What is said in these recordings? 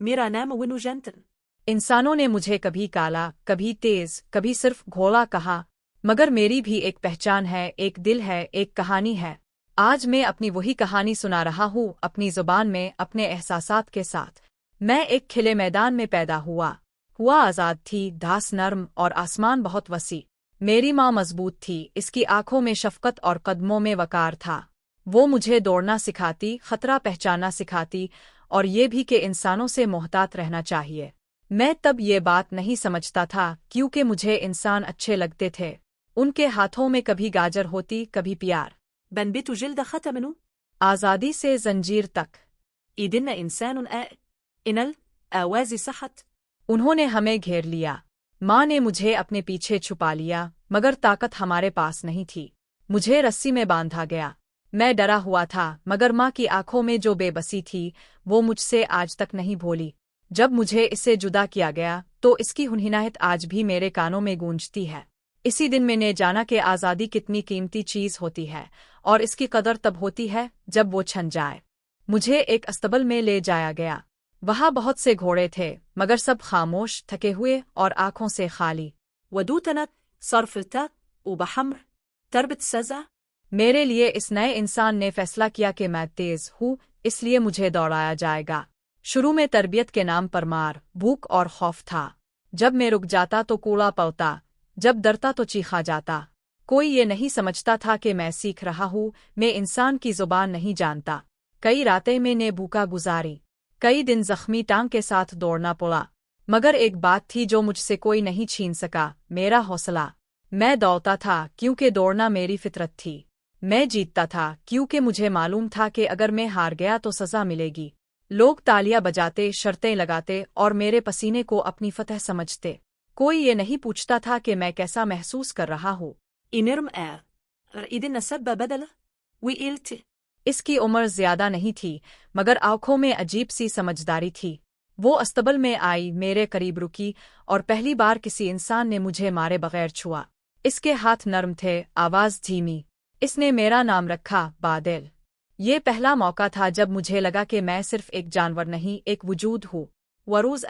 मेरा नाम विनुजंतन। इंसानों ने मुझे कभी काला, कभी तेज, कभी सिर्फ घोड़ा कहा, मगर मेरी भी एक पहचान है, एक दिल है, एक कहानी है। आज मैं अपनी वही कहानी सुना रहा हूँ, अपनी जुबान में, अपने एहसासात के साथ। मैं एक खिले मैदान में पैदा हुआ आज़ाद थी, घास नर्म और आसमान बहुत वसी। मेरी माँ मजबूत थी, इसकी आंखों में शफकत और कदमों में वकार था। वो मुझे दौड़ना सिखाती, खतरा पहचानना सिखाती, और ये भी कि इंसानों से मोहतात रहना चाहिए। मैं तब ये बात नहीं समझता था, क्योंकि मुझे इंसान अच्छे लगते थे। उनके हाथों में कभी गाजर होती, कभी प्यार। بنبت جلد ختمنه आज़ादी से जंजीर तक। إيدنا إنسان إنل آوازي صحت। उन्होंने हमें घेर लिया। माँ ने मुझे अपने पीछे छुपा लिया, मगर ताकत हमारे पास नहीं थी। मुझे रस्सी में बांधा गया। मैं डरा हुआ था, मगर माँ की आंखों में जो बेबसी थी, वो मुझसे आज तक नहीं भूली। जब मुझे इससे जुदा किया गया, तो इसकी हुनहुनाहट आज भी मेरे कानों में गूंजती है। इसी दिन मैंने जाना कि आज़ादी कितनी कीमती चीज़ होती है, और इसकी कदर तब होती है जब वो छन जाए। मुझे एक अस्तबल में ले जाया गया। वहाँ बहुत से घोड़े थे, मगर सब खामोश, थके हुए और आंखों से खाली। ودوتنت صرفتا وبحمر تربت سزا। मेरे लिए इस नए इंसान ने फैसला किया कि मैं तेज हूँ, इसलिए मुझे दौड़ाया जाएगा। शुरू में तरबियत के नाम पर मार, भूख और खौफ था। जब मैं रुक जाता तो कूड़ा पड़ता, जब डरता तो चीखा जाता। कोई ये नहीं समझता था कि मैं सीख रहा हूँ, मैं इंसान की जुबान नहीं जानता। कई रातें मैंने भूखा गुजारी, कई दिन जख्मी टांग के साथ दौड़ना पड़ा, मगर एक बात थी जो मुझसे कोई नहीं छीन सका, मेरा हौसला। मैं दौड़ता था क्योंकि दौड़ना मेरी फितरत थी। मैं जीतता था क्योंकि मुझे मालूम था कि अगर मैं हार गया तो सजा मिलेगी। लोग तालियां बजाते, शर्तें लगाते और मेरे पसीने को अपनी फतह समझते। कोई ये नहीं पूछता था कि मैं कैसा महसूस कर रहा हूँ। إنرم إيدنا سبة بدلة وإلت इसकी उम्र ज्यादा नहीं थी, मगर आंखों में अजीब सी समझदारी थी। वो अस्तबल में आई, मेरे करीब रुकी, और पहली बार किसी इंसान ने मुझे मारे बगैर छुआ। इसके हाथ नर्म थे, आवाज धीमी। इसने मेरा नाम रखा, बादल। ये पहला मौका था जब मुझे लगा कि मैं सिर्फ एक जानवर नहीं, एक वजूद हूँ। وروز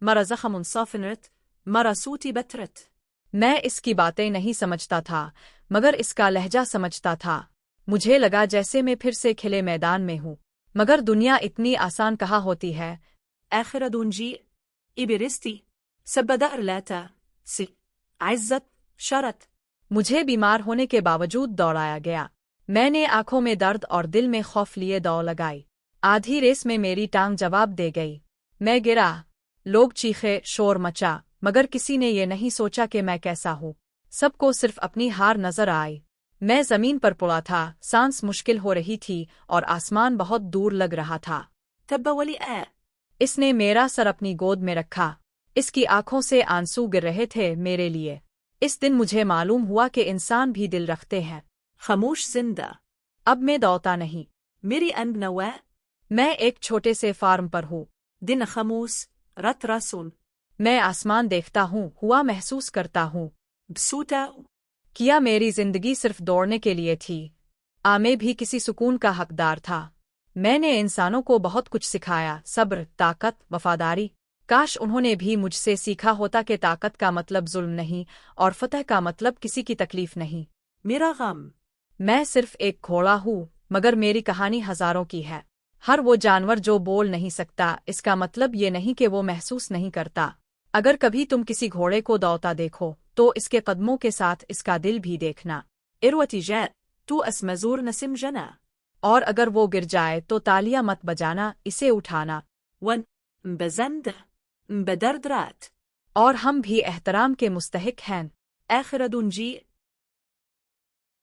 مرة زخم صافنرت مرة صوتي بترت। मैं इसकी बातें नहीं समझता था, मगर इसका लहजा समझता था। मुझे लगा जैसे मैं फिर से खिले मैदान में हूँ। मगर दुनिया इतनी आसान कहाँ होती है। آخر دونجي إبرستي سبدأر لاتا سي عزت شرت। मुझे बीमार होने के बावजूद दौड़ाया गया। मैंने आंखों में दर्द और दिल में खौफ लिए दौड़ लगाई। आधी रेस में मेरी टांग जवाब दे गई। मैं गिरा, लोग चीखे, शोर मचा, मगर किसी ने ये नहीं सोचा कि मैं कैसा हूँ। सबको सिर्फ अपनी हार नजर आई। मैं जमीन पर पड़ा था, सांस मुश्किल हो रही थी और आसमान बहुत दूर लग रहा था। تبا ولي इसने मेरा सर अपनी गोद में रखा। इसकी आंखों से आंसू गिर रहे थे मेरे लिए। इस दिन मुझे मालूम हुआ कि इंसान भी दिल रखते हैं। خموش زندا अब मैं दौड़ता नहीं। मेरी أنب نواة मैं एक छोटे से फार्म पर हूँ। दिन خموس رت راسون मैं आसमान देखता हूँ, हुआ महसूस करता हूँ। بسوتا किया मेरी जिंदगी सिर्फ दौड़ने के लिए थी। मैं भी किसी सुकून का हकदार था। मैंने इंसानों को बहुत कुछ सिखाया, सब्र, ताकत, वफादारी। काश उन्होंने भी मुझसे सीखा होता कि ताकत का मतलब जुल्म नहीं और फतह का मतलब किसी की तकलीफ नहीं। मेरा गम मैं सिर्फ एक घोड़ा हूँ, मगर मेरी कहानी हजारों की है। हर वो जानवर जो बोल नहीं सकता, इसका मतलब ये नहीं कि वो महसूस नहीं करता। अगर कभी तुम किसी घोड़े को दौड़ता देखो, तो इसके कदमों के साथ इसका दिल भी देखना। إروتي جاء تو أسمزور نسم جنا। और अगर वो गिर जाए तो तालियां मत बजाना, इसे उठाना। ون بزند بدردرات और हम भी एहतराम के मुस्तहिक हैं। آخر دونجي